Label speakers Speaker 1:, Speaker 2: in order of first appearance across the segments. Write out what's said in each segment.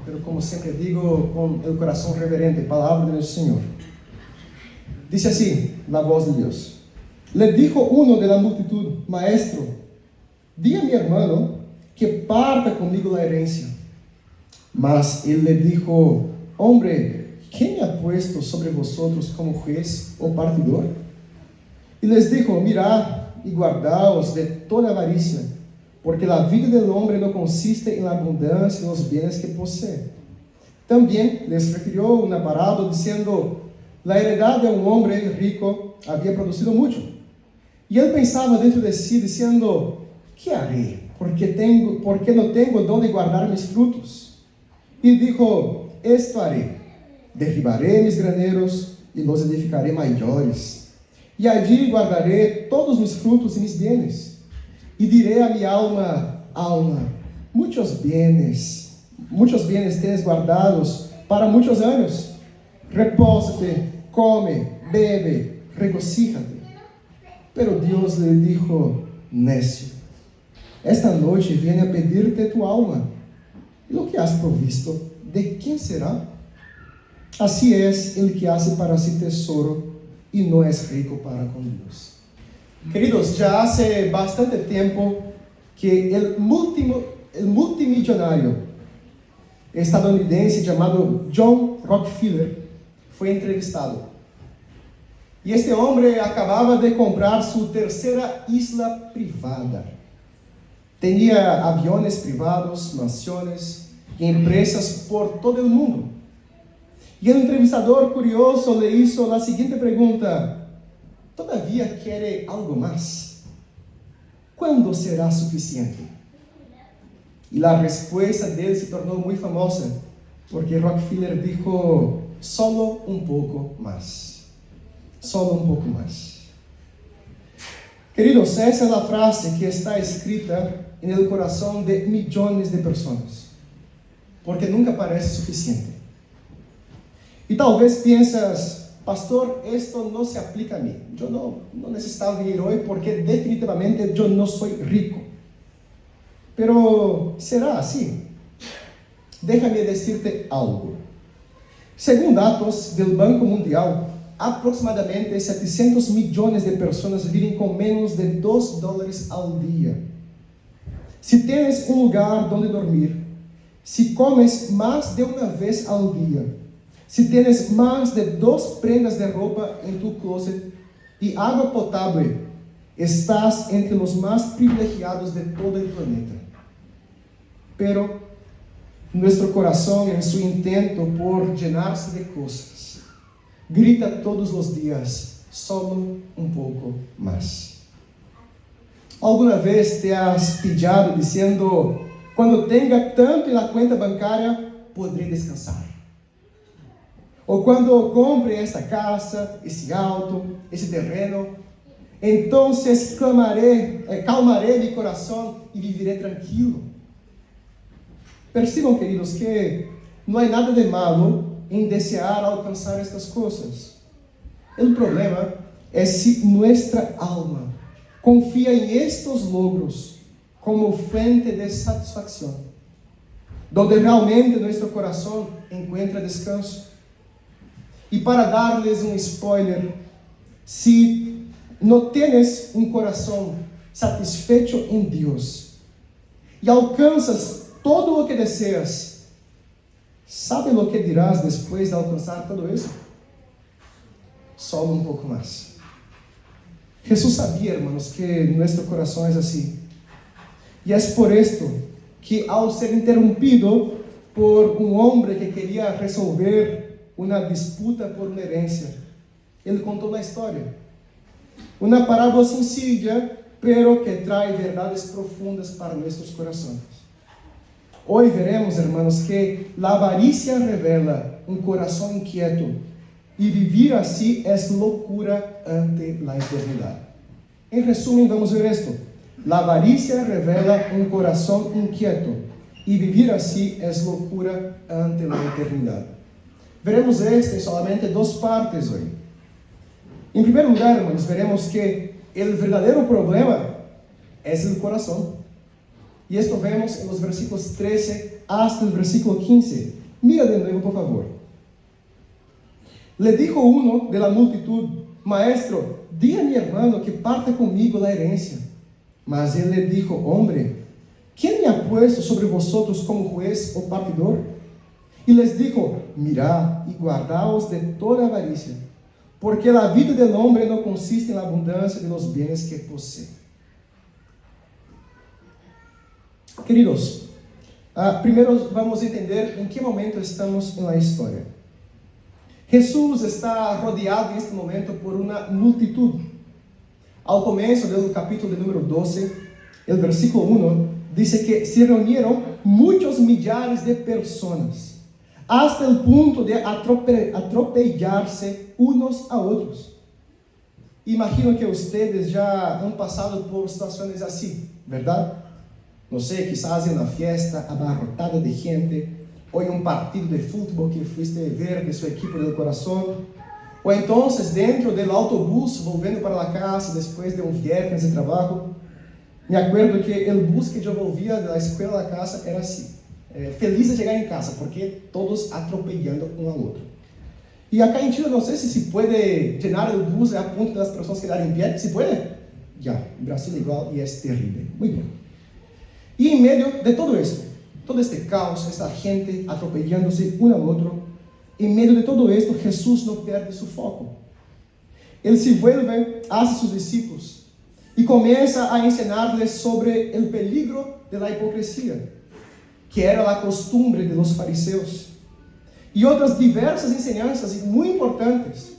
Speaker 1: pero como siempre digo, con el corazón reverente, palabra de nuestro Señor. Dice así, la voz de Dios. Le dijo uno de la multitud: Maestro, di a mi hermano que parta conmigo la herencia. Mas él le dijo: Hombre, ¿quién me ha puesto sobre vosotros como juez o partidor? Y les dijo: Mirad y guardaos de toda avaricia, porque la vida del hombre no consiste en la abundancia de los bienes que posee. También les refirió una parábola diciendo: la heredad de un hombre rico había producido mucho. Y él pensaba dentro de sí, diciendo: ¿qué haré? Porque no tengo donde guardar mis frutos. Y dijo: esto haré: derribaré mis graneros y los edificaré mayores. Y allí guardaré todos mis frutos y mis bienes. Y diré a mi alma: alma, muchos bienes tienes guardados para muchos años. Repósate, come, bebe, regocíjate. Pero Dios le dijo: necio, esta noche viene a pedirte tu alma, y lo que has provisto, ¿de quién será? Así es el que hace para sí tesoro y no es rico para con Dios. Queridos, ya hace bastante tiempo que el multimillonario estadounidense llamado John Rockefeller fue entrevistado. Y este hombre acababa de comprar su tercera isla privada. Tenía aviones privados, mansiones y empresas por todo el mundo. Y el entrevistador curioso le hizo la siguiente pregunta: ¿todavía quiere algo más? ¿Cuándo será suficiente? Y la respuesta de él se tornó muy famosa, porque Rockefeller dijo: solo un poco más. Solo un poco más. Queridos, esa es la frase que está escrita en el corazón de millones de personas, porque nunca parece suficiente. Y tal vez piensas: pastor, esto no se aplica a mí. Yo no necesitaba venir hoy porque definitivamente yo no soy rico. Pero ¿será así? Déjame decirte algo. Según datos del Banco Mundial, aproximadamente 700 millones de personas viven con menos de $2 al día. Si tienes un lugar donde dormir, si comes más de una vez al día, si tienes más de 2 prendas de ropa en tu closet y agua potable, estás entre los más privilegiados de todo el planeta. Pero nuestro corazón, en su intento por llenarse de cosas, grita todos los días: solo un poco más. ¿Alguna vez te has pillado diciendo: cuando tenga tanto en la cuenta bancaria, podré descansar? O cuando compre esta casa, ese auto, ese terreno, entonces calmaré mi corazón y viviré tranquilo. Perciban, queridos, que no hay nada de malo en desear alcanzar estas cosas. El problema es si nuestra alma confía en estos logros como fuente de satisfacción, donde realmente nuestro corazón encuentra descanso. Y para darles un spoiler, si no tienes un corazón satisfecho en Dios y alcanzas todo lo que deseas, ¿sabe lo que dirás después de alcanzar todo eso? Solo un poco más. Jesús sabía, hermanos, que nuestro corazón es así. Y es por esto que al ser interrumpido por un hombre que quería resolver una disputa por una herencia, él contó una historia. Una parábola sencilla, pero que trae verdades profundas para nuestros corazones. Hoy veremos, hermanos, que la avaricia revela un corazón inquieto y vivir así es locura ante la eternidad. En resumen, vamos a ver esto. La avaricia revela un corazón inquieto y vivir así es locura ante la eternidad. Veremos esto en solamente 2 partes hoy. En primer lugar, hermanos, veremos que el verdadero problema es el corazón. Y esto vemos en los versículos 13 hasta el versículo 15. Mira de nuevo, por favor. Le dijo uno de la multitud: Maestro, di a mi hermano que parte conmigo la herencia. Mas él le dijo: Hombre, ¿quién me ha puesto sobre vosotros como juez o partidor? Y les dijo: Mirad y guardaos de toda avaricia, porque la vida del hombre no consiste en la abundancia de los bienes que posee. Queridos, primero vamos a entender en qué momento estamos en la historia. Jesús está rodeado en este momento por una multitud. Al comienzo del capítulo número 12, el versículo 1, dice que se reunieron muchos millares de personas, hasta el punto de atropellarse unos a otros. Imagino que ustedes ya han pasado por situaciones así, ¿verdad? No sé, quizás en una fiesta abarrotada de gente, o en un partido de fútbol que fuiste ver de su equipo del corazón, o entonces dentro del autobús volviendo para la casa después de un viernes de trabajo. Me acuerdo que el bus que yo volvía de la escuela a la casa era así, feliz de llegar en casa, porque todos atropellando uno al otro. Y acá en Chile no sé si se puede llenar el bus a punto de las personas quedar en pie. ¿Se puede? Ya, en Brasil igual, y es terrible. Muy bien. Y en medio de todo esto, todo este caos, esta gente atropellándose uno al otro, en medio de todo esto, Jesús no pierde su foco. Él se vuelve hacia sus discípulos y comienza a enseñarles sobre el peligro de la hipocresía, que era la costumbre de los fariseos, y otras diversas enseñanzas muy importantes,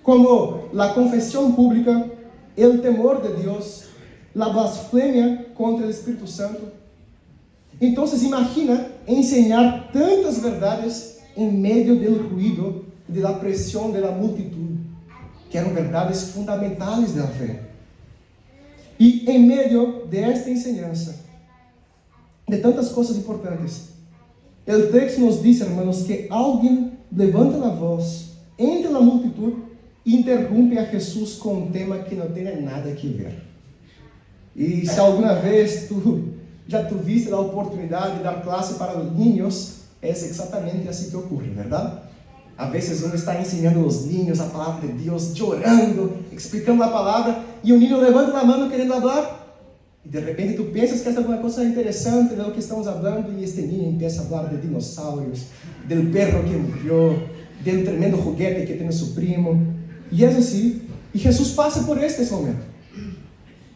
Speaker 1: como la confesión pública, el temor de Dios, la blasfemia contra el Espíritu Santo. Entonces imagina enseñar tantas verdades en medio del ruido, de la presión de la multitud, que eran verdades fundamentales de la fe. Y en medio de esta enseñanza, de tantas cosas importantes, el texto nos dice, hermanos, que alguien levanta la voz entre la multitud e interrumpe a Jesús con un tema que no tiene nada que ver. Y si alguna vez tú já tuviste a oportunidade de dar classe para os niños, é exatamente assim que ocorre, verdade? A vezes uno está ensinando aos niños a palavra de Deus, chorando, explicando a palavra, e o niño levanta a mão querendo falar, e de repente tu pensas que é alguma coisa interessante de lo que estamos falando, e este niño empieza a falar de dinossauros, del perro que morreu, del tremendo juguete que tem su primo, e é assim, e Jesus passa por este momento.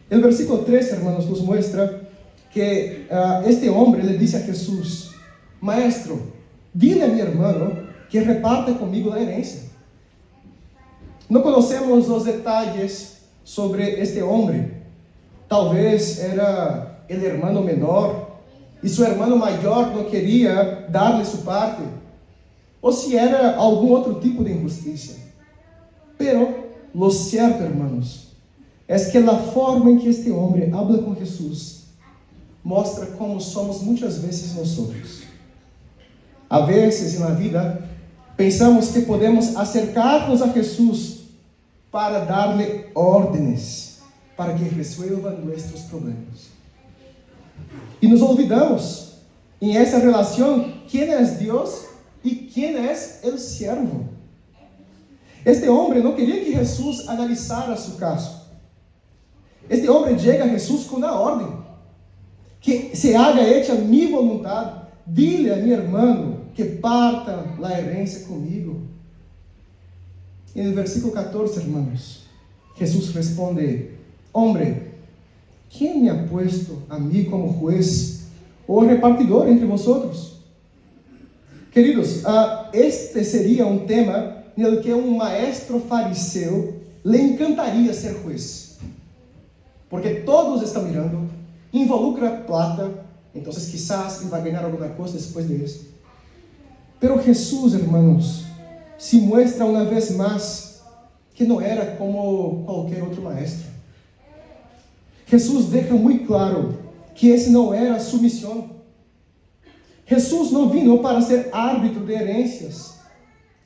Speaker 1: O versículo 3, hermanos, nos muestra que este hombre le dice a Jesús: Maestro, dile a mi hermano que reparte conmigo la herencia. No conocemos los detalles sobre este hombre. Talvez era el hermano menor y su hermano mayor no quería darle su parte, o si era algún otro tipo de injusticia. Pero lo cierto, hermanos, es que la forma en que este hombre habla con Jesús mostra como somos muitas vezes nosotros. A vezes na vida pensamos que podemos acercar-nos a Jesus para dar-lhe ordens, para que resuelva nossos problemas. E nos olvidamos em essa relação quem é Deus e quem é o siervo. Este homem não queria que Jesus analisara seu caso. Este homem chega a Jesus com a ordem: que se haga hecha mi voluntad, dile a mi hermano que parta la herencia conmigo. En el versículo 14, hermanos, Jesús responde: Hombre, ¿quién me ha puesto a mí como juez o repartidor entre vosotros? Queridos, este seria um tema no que um maestro fariseu le encantaria ser juez, porque todos estão mirando, involucra plata, então quizás ele vai ganhar alguma coisa depois de isso. Pero Jesús, hermanos, se muestra uma vez mais que não era como qualquer outro maestro. Jesús deixa muito claro que esse não era sua missão. Jesús não vino para ser árbitro de herencias,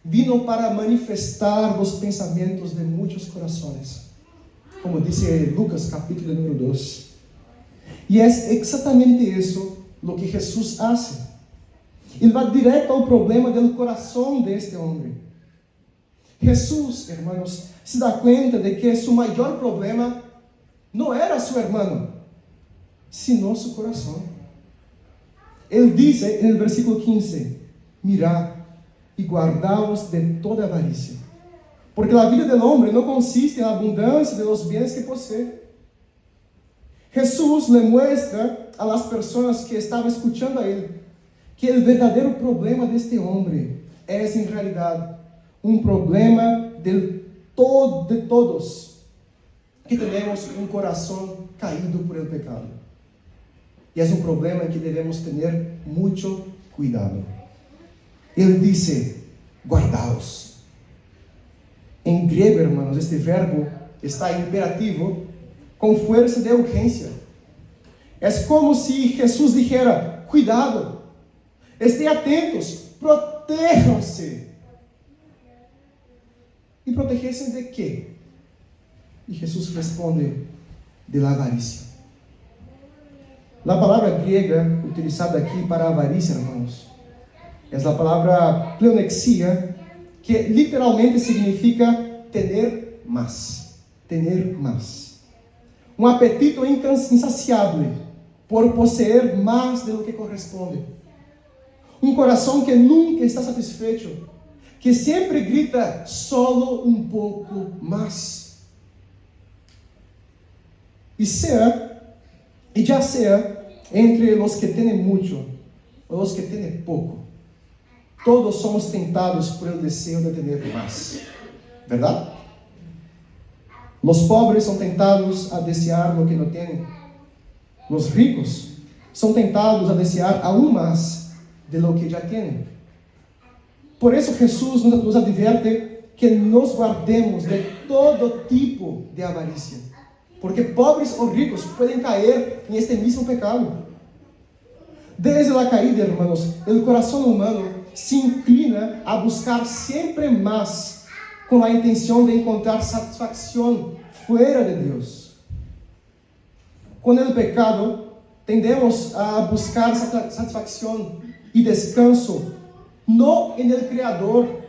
Speaker 1: vino para manifestar os pensamentos de muitos corações, como diz Lucas capítulo número 2. E é exatamente isso o que Jesus hace. Ele vai direto ao problema do coração deste homem. Jesus, hermanos, se dá conta de que seu maior problema não era seu irmão, sino seu coração. Ele diz no versículo 15: mirad e guardaos de toda avarícia, porque a vida do homem não consiste na abundância de los bienes que posee. Jesus le muestra a las personas que estavam escuchando a ele que o verdadeiro problema deste homem é, em realidade, problema de todos que temos coração caído por el pecado. E é problema que devemos ter muito cuidado. Ele disse: guardaos. Em grego, hermanos, este verbo está imperativo com força de urgência. É como se Jesus dijera: cuidado, estejam atentos, protejam-se. E proteger-se de quê? E Jesus responde: de la avarícia. A palavra grega utilizada aqui para avarícia, irmãos, é a palavra pleonexia, que literalmente significa ter mais. Ter mais. Apetite insaciável por possuir mais do que corresponde. Coração que nunca está satisfeito, que sempre grita solo pouco mais. E já seja entre os que têm muito ou os que têm pouco, todos somos tentados por el desejo de ter mais. ¿Verdade? Os pobres são tentados a desejar o que não têm. Os ricos são tentados a desejar aún mais de lo que já têm. Por isso Jesus nos adverte que nos guardemos de todo tipo de avarícia, porque pobres ou ricos podem cair em este mesmo pecado. Desde a caída, hermanos, o coração humano se inclina a buscar sempre mais, com a intenção de encontrar satisfação fora de Deus. Com o pecado, tendemos a buscar satisfação e descanso não em el Criador,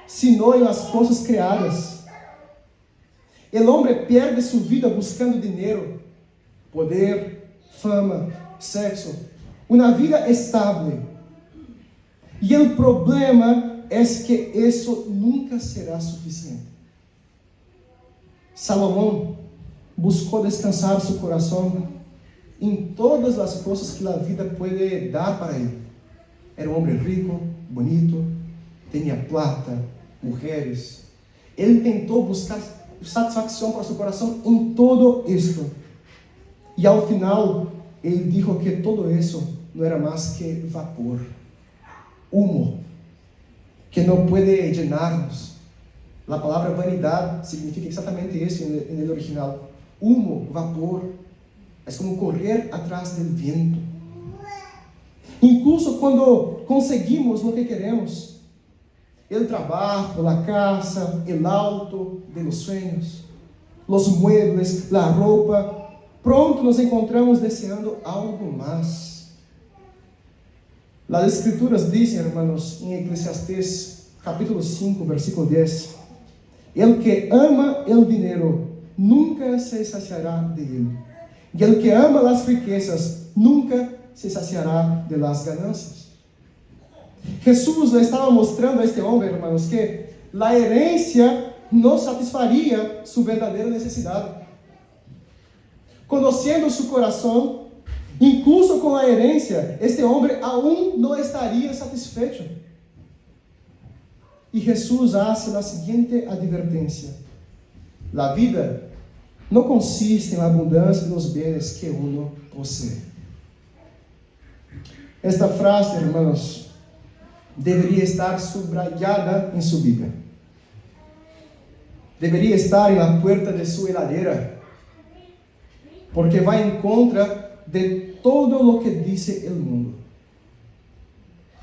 Speaker 1: sino em las coisas criadas. O homem perde sua vida buscando dinheiro, poder, fama, sexo, uma vida estável. E o problema é que isso nunca será suficiente. Salomão buscou descansar seu coração em todas as coisas que a vida pode dar para ele. Era um homem rico, bonito, tinha plata, mulheres. Ele tentou buscar satisfação para seu coração em todo isto. E ao final, ele disse que todo isso não era mais que vapor, humo, que não pode llenar-nos. A palavra vanidade significa exatamente isso no original. Humo, vapor, é como correr atrás do vento. Incluso quando conseguimos o que queremos, o trabalho, a casa, o auto de los sueños, os muebles, a roupa, pronto nos encontramos desejando algo mais. As Escrituras dizem, hermanos, em Eclesiastés, capítulo 5, versículo 10, el que ama el dinheiro nunca se saciará de ele, e el que ama as riquezas nunca se saciará de las ganancias. Jesus le estava mostrando a este homem, hermanos, que a herência não satisfaria sua verdadeira necessidade. Conhecendo seu coração, incluso com a herência, este homem aún não estaria satisfeito. E Jesus hace a seguinte advertência: a vida não consiste na abundância dos bens que uno possui. Esta frase, hermanos, deveria estar subrayada em sua Bíblia. Deveria estar na puerta de sua heladeira, porque vai em contra de todo lo que dice el mundo.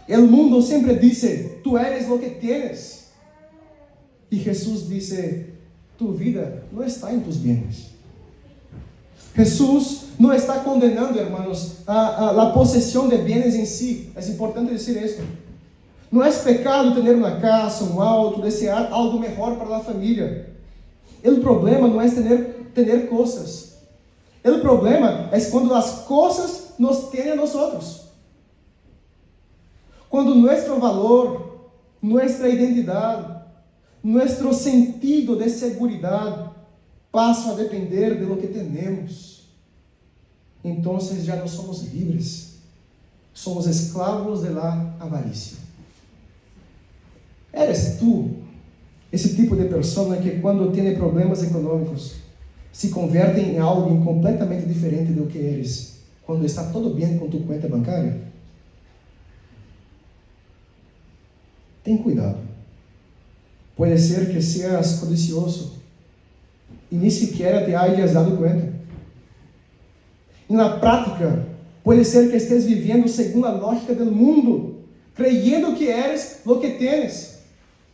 Speaker 1: El mundo sempre dice: tu eres lo que tienes. E Jesus dice: tu vida não está em tus bienes. Jesús no está condenando, hermanos, a la posesión de bienes en sí. Es importante decir esto. No es pecado tener una casa, un auto, desear algo mejor para la familia. El problema no es tener cosas. El problema es cuando las cosas nos tienen a nosotros. Cuando nuestro valor, nuestra identidad, nuestro sentido de seguridad pasa a depender de lo que tenemos. Entonces ya no somos libres. Somos esclavos de la avaricia. ¿Eres tú ese tipo de persona que cuando tiene problemas económicos se convierte en algo completamente diferente de lo que eres cuando está todo bien con tu cuenta bancaria? Ten cuidado. Puede ser que seas codicioso y ni siquiera te hayas dado cuenta. En la práctica, puede ser que estés viviendo según la lógica del mundo, creyendo que eres lo que tienes.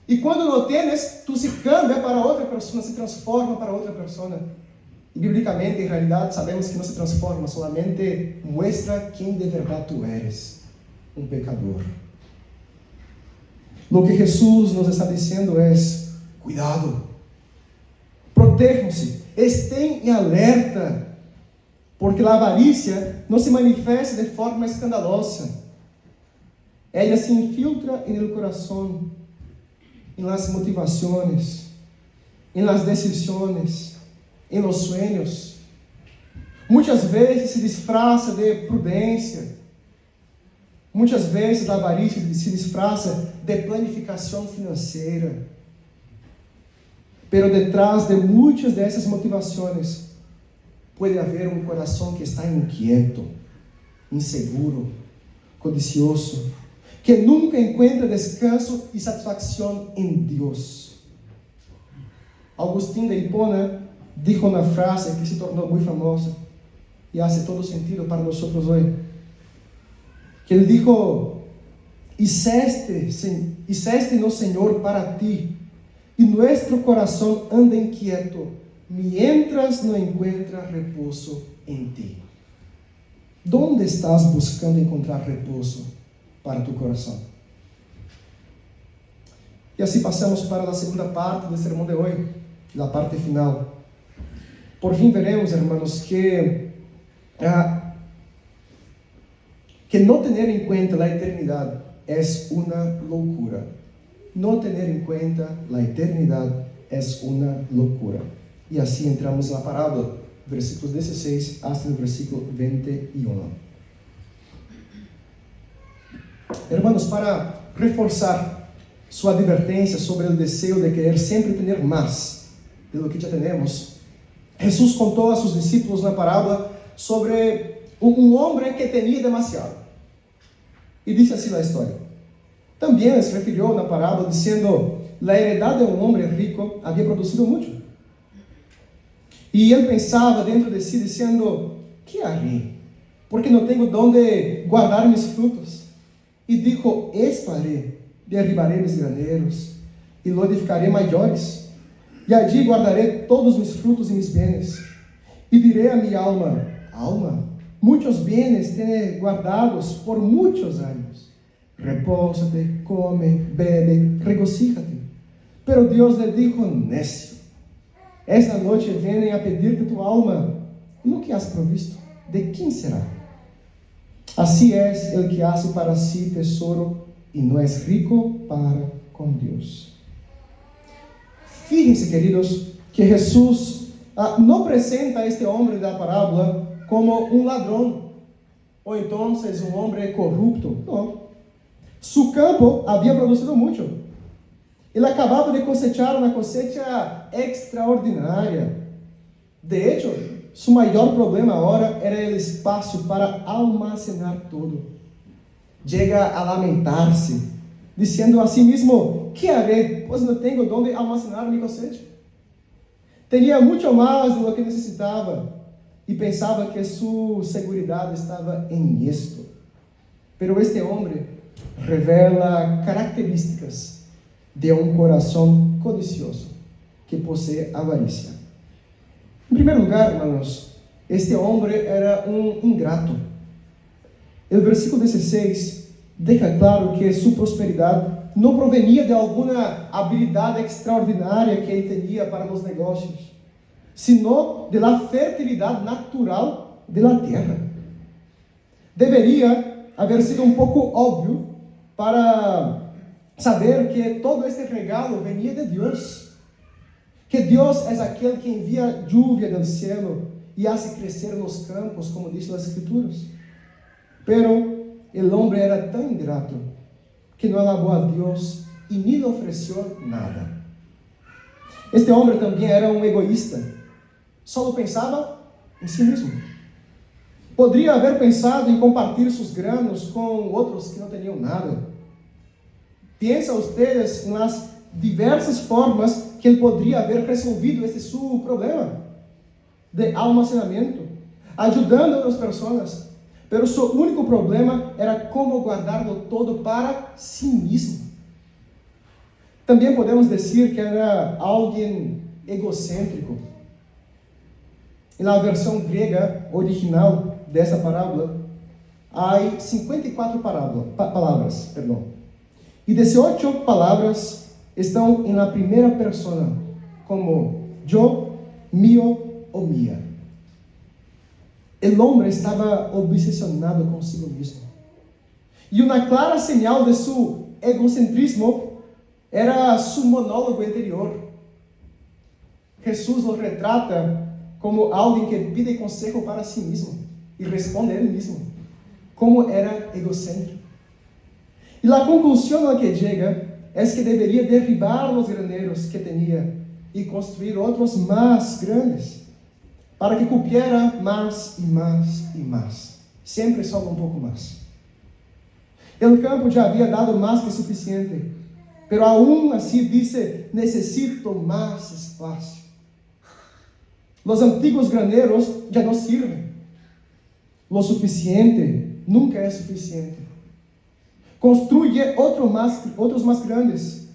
Speaker 1: Y cuando lo tienes, tú se cambia para otra persona, se transforma para otra persona. Y bíblicamente, en realidad, sabemos que no se transforma, solamente muestra quién de verdad tú eres, un pecador. Lo que Jesús nos está diciendo es, cuidado, protéjanse, estén en alerta, porque la avaricia no se manifiesta de forma escandalosa. Ella se infiltra en el corazón, en las motivaciones, en las decisiones, en los sueños. Muchas veces se disfraza de prudencia. Muchas vezes a avaricia se disfraza de planificação financeira. Pero detrás de muitas dessas motivações pode haver um coração que está inquieto, inseguro, codicioso, que nunca encontra descanso e satisfação em Deus. Agustín de Hipona dijo uma frase que se tornou muito famosa e hace todo sentido para nós hoje. Que ele dijo, hiceste no Señor para ti, y nuestro corazón anda inquieto, mientras no encuentra reposo en ti. ¿Dónde estás buscando encontrar reposo para tu corazón? Y así pasamos para la segunda parte del sermón de hoy, la parte final. Por fin veremos, hermanos, que no tener en cuenta la eternidad es una locura. No tener en cuenta la eternidad es una locura. Y así entramos en la parábola, versículos 16 hasta el versículo 21. Hermanos, para reforzar su advertencia sobre el deseo de querer siempre tener más de lo que ya tenemos, Jesús contó a sus discípulos una parábola sobre un hombre que tenía demasiado. Y dice así la historia. También les refirió una parábola diciendo, la heredad de un hombre rico había producido mucho. Y él pensaba dentro de sí diciendo, ¿qué haré? Porque no tengo dónde guardar mis frutos. Y dijo, esto haré, derribaré mis graneros y lo edificaré mayores. Y allí guardaré todos mis frutos y mis bienes. Y diré a mi alma, alma, muchos bienes tienes guardados por muchos años. Repósate, come, bebe, regocíjate. Pero Dios le dijo, necio, esta noche vienen a pedirte tu alma. Lo que has provisto, ¿de quién será? Así es el que hace para sí tesoro y no es rico para con Dios. Fíjense, queridos, que Jesús no presenta a este hombre de la parábola como un ladrón o entonces un hombre corrupto. No. Su campo había producido mucho. Él acababa de cosechar una cosecha extraordinaria. De hecho, su mayor problema ahora era el espacio para almacenar todo. Llega a lamentarse, diciendo a sí mismo, ¿qué haré? Pues no tengo dónde almacenar mi cosecha. Tenía mucho más de lo que necesitaba y pensaba que su seguridad estaba en esto. Pero este hombre revela características de un corazón codicioso que posee avaricia. En primer lugar, hermanos, Este hombre era un ingrato. El versículo 16 deja claro que su prosperidad no provenía de alguna habilidad extraordinaria que él tenía para los negocios, sino de la fertilidad natural de la tierra. Debería haber sido un poco obvio para saber que todo este regalo venía de Dios, que Dios es aquel que envía lluvia del cielo y hace crecer los campos, como dicen las Escrituras. Pero el hombre era tan ingrato que no alabó a Dios y ni le ofreció nada. Este hombre también era un egoísta. Solo pensaba en sí mismo. Podría haber pensado en compartir sus granos con otros que no tenían nada. Piensa ustedes en las diversas formas que él podría haber resolvido este su problema de almacenamiento, ayudando a otras personas. Pero su único problema era cómo guardarlo todo para sí mismo. También podemos decir que era alguien egocéntrico. En la versión griega original de esta parábola, hay 54 palabras. Y 18 palabras están en la primera persona, como yo, mío o mía. El hombre estaba obsesionado consigo mismo. Y una clara señal de su egocentrismo era su monólogo interior. Jesús lo retrata como alguien que pide consejo para sí mismo y responde a él mismo, como era egocéntrico. Y la conclusión a la que llega es que debería derribar los graneros que tenía y construir otros más grandes, para que cupiera más y más y más. Siempre solo un poco más. El campo ya había dado más que suficiente, pero aún así dice, necesito más espacio. Los antiguos graneros ya no sirven. Lo suficiente nunca es suficiente. Construye otros más grandes.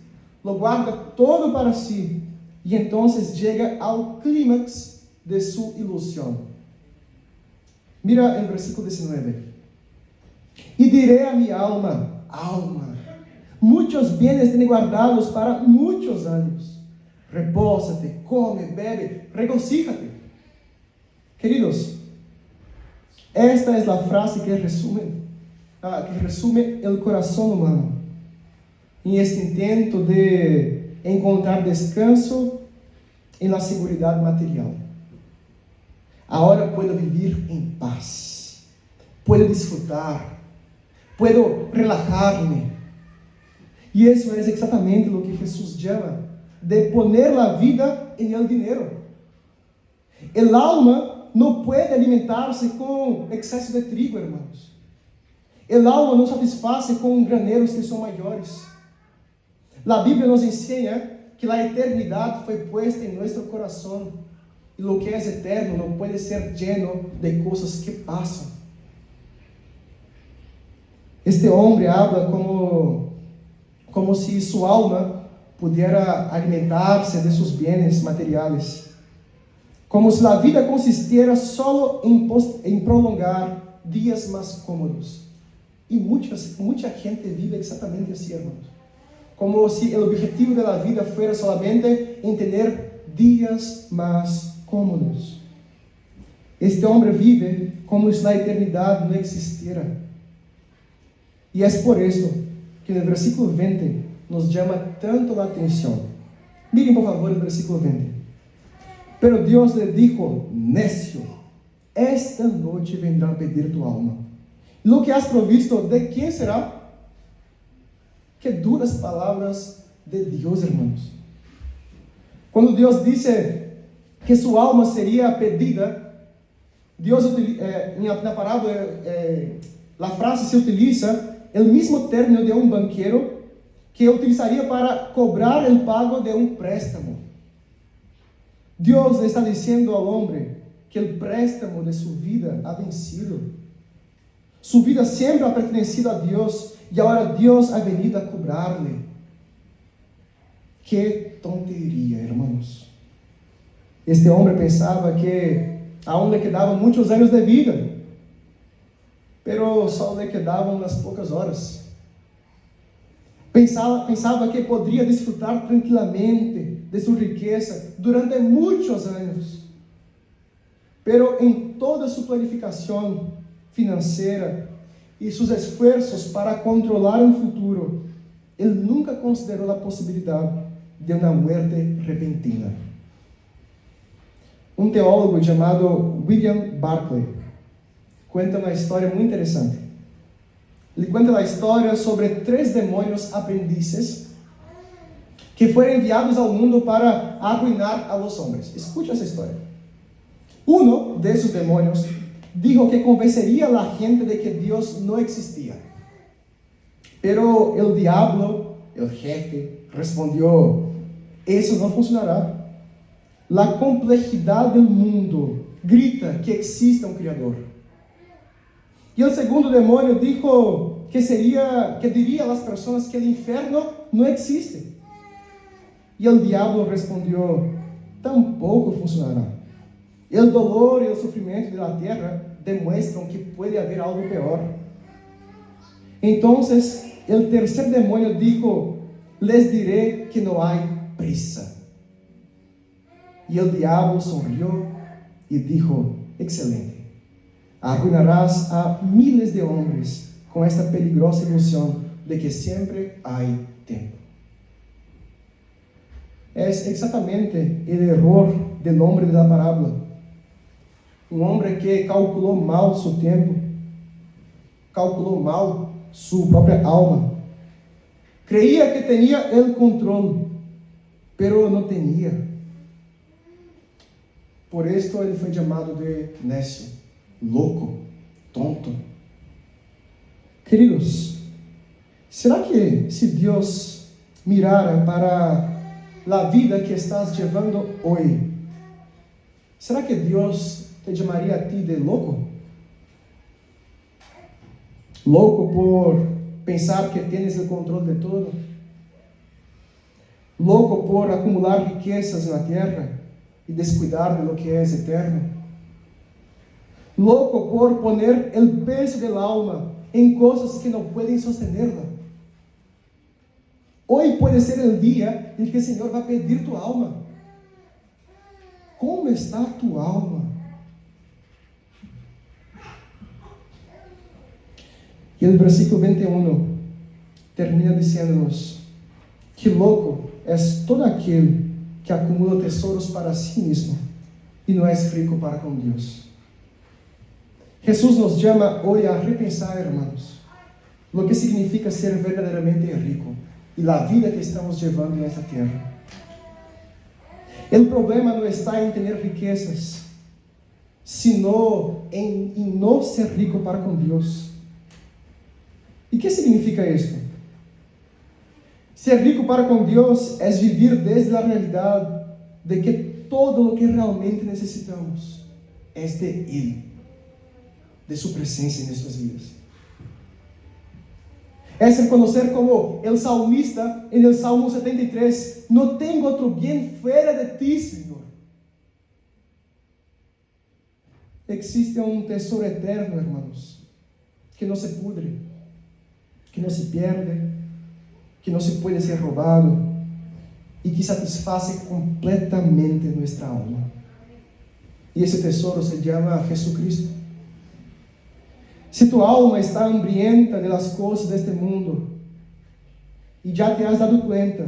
Speaker 1: Lo guarda todo para sí. Y entonces llega al clímax de su ilusión. Mira el versículo 19. Y diré a mi alma, muchos bienes tiene guardados para muchos años. Repósate, come, bebe, regocíjate. Queridos, esta es la frase que resume el corazón humano en este intento de encontrar descanso en la seguridad material. Ahora puedo vivir en paz, puedo disfrutar, puedo relajarme. Y eso es exactamente lo que Jesús llama de poner la vida en el dinero. El alma no puede alimentarse con exceso de trigo, hermanos. El alma no satisface con graneros que son mayores. La Biblia nos enseña que la eternidad fue puesta en nuestro corazón. Y lo que es eterno no puede ser lleno de cosas que pasan. Este hombre habla como si su alma pudiera alimentarse de sus bienes materiales. Como si la vida consistiera solo en prolongar días más cómodos. Y mucha gente vive exactamente así, hermanos. Como si el objetivo de la vida fuera solamente en tener días más cómodos. Este hombre vive como si la eternidad no existiera. Y es por eso que en el versículo 20 nos llama tanto la atención. Miren por favor el versículo 20. Pero Dios le dijo, necio, esta noche vendrá a pedir tu alma. Lo que has provisto, ¿de quién será? Qué duras palabras de Dios, hermanos. Cuando Dios dice que su alma sería pedida, Dios en la parábola, la frase se utiliza el mismo término de un banquero que utilizaría para cobrar el pago de un préstamo. Dios le está diciendo al hombre que el préstamo de su vida ha vencido. Su vida siempre ha pertenecido a Dios y ahora Dios ha venido a cobrarle. Qué tontería, hermanos. Este hombre pensaba que Aún le quedaban muchos años de vida, pero solo le quedaban unas pocas horas. Pensaba que podría disfrutar tranquilamente de su riqueza durante muchos años. Pero en toda su planificación financiera y sus esfuerzos para controlar el futuro, él nunca consideró la posibilidad de una muerte repentina. Un teólogo llamado William Barclay cuenta una historia muy interesante. Ele cuenta la historia sobre 3 demonios aprendices que fueron enviados al mundo para arruinar a los hombres. Escucha esa historia. Uno de esos demonios dijo que convencería a la gente de que Dios no existía. Pero el diablo, el jefe, respondió: eso no funcionará. La complejidad del mundo grita que existe un Criador. Y el segundo demonio dijo que diría a las personas que el infierno no existe. Y el diablo respondió: tampoco funcionará. El dolor y el sufrimiento de la tierra demuestran que puede haber algo peor. Entonces, el tercer demonio dijo: les diré que no hay prisa. Y el diablo sonrió y dijo: excelente. Arruinarás a miles de hombres con esta peligrosa ilusión de que siempre hay tiempo. Es exactamente el error del hombre de la parábola. Un hombre que calculó mal su tiempo, calculó mal su propia alma. Creía que tenía el control, pero no tenía. Por esto ele foi chamado de necio, louco, tonto. Queridos, será que se Deus mirara para a vida que estás llevando hoje, será que Deus te chamaria a ti de louco? Louco por pensar que tienes o controle de todo? Louco por acumular riquezas na terra e descuidar de lo que é eterno? Louco por poner el peso del alma en cosas que no pueden sostenerla? Hoy puede ser el día en que el Señor va a pedir tu alma. ¿Cómo está tu alma? Y el versículo 21 termina diciéndonos que louco es todo aquel que acumula tesouros para sí mismo y no es rico para con Dios. Jesús nos llama hoy a repensar, hermanos, lo que significa ser verdaderamente rico y la vida que estamos llevando en esta tierra. El problema no está en tener riquezas, sino en no ser rico para con Dios. ¿Y qué significa esto? Ser rico para con Dios es vivir desde la realidad de que todo lo que realmente necesitamos es de Él, de su presencia en nuestras vidas. Es reconocer como el salmista en el Salmo 73, no tengo otro bien fuera de ti, Señor. Existe un tesoro eterno, hermanos, que no se pudre, que no se pierde, que no se puede ser robado y que satisface completamente nuestra alma. Y ese tesoro se llama Jesucristo. Si tu alma está hambrienta de las cosas de este mundo y ya te has dado cuenta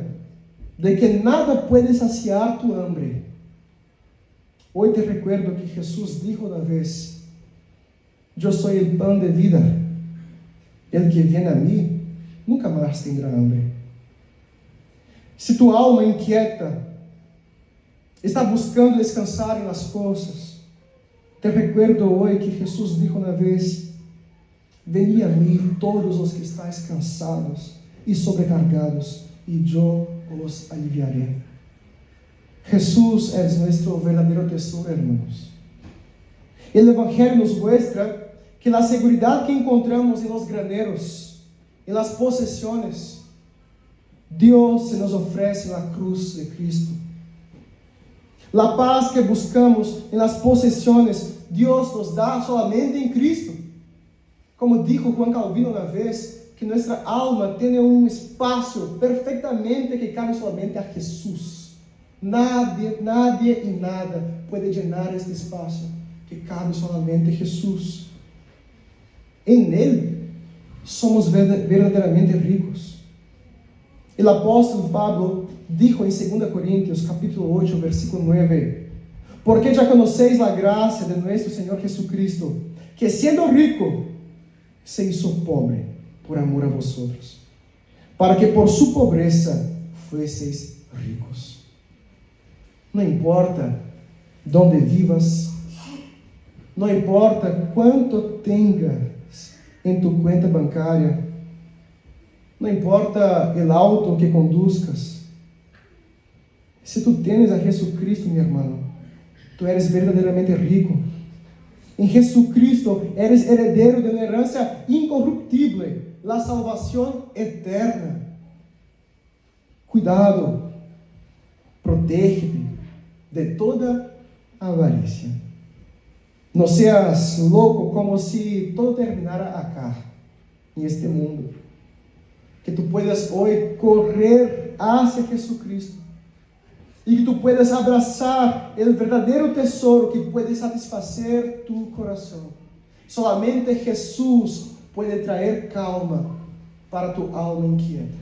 Speaker 1: de que nada puede saciar tu hambre, hoy te recuerdo que Jesús dijo una vez: yo soy el pan de vida, el que viene a mí nunca más tendrá hambre. Si tu alma inquieta está buscando descansar en las cosas, te recuerdo hoy que Jesús dijo una vez: venid a mí todos los que estáis cansados y sobrecargados, y yo os aliviaré. Jesús es nuestro verdadero tesoro, hermanos. El Evangelio nos muestra que la seguridad que encontramos en los graneros, en las posesiones, Dios se nos ofrece en la cruz de Cristo. La paz que buscamos en las posesiones, Dios nos da solamente en Cristo. Como dijo Juan Calvino una vez, que nuestra alma tiene un espacio perfectamente que cabe solamente a Jesús. Nadie y nada puede llenar este espacio que cabe solamente a Jesús. En Él somos verdaderamente ricos. El apóstol Pablo dijo en 2 Corintios capítulo 8, versículo 9, porque ya conocéis la gracia de nuestro Señor Jesucristo, que siendo rico, se hizo pobre por amor a vosotros, para que por su pobreza fueseis ricos. No importa dónde vivas, no importa cuánto tengas en tu cuenta bancária, não importa o auto que conduzcas, se tu tienes a Jesucristo, meu irmão, tu eres verdadeiramente rico. Em Jesucristo eres heredero de uma herança incorruptível, a salvação eterna. Cuidado, protege-te de toda avarícia. Não seas louco como se todo terminara acá, em este mundo. Que tu puedas hoje correr hacia Jesucristo e que tu puedas abraçar o verdadeiro tesouro que pode satisfazer tu coração. Solamente Jesus pode trazer calma para tu alma inquieta.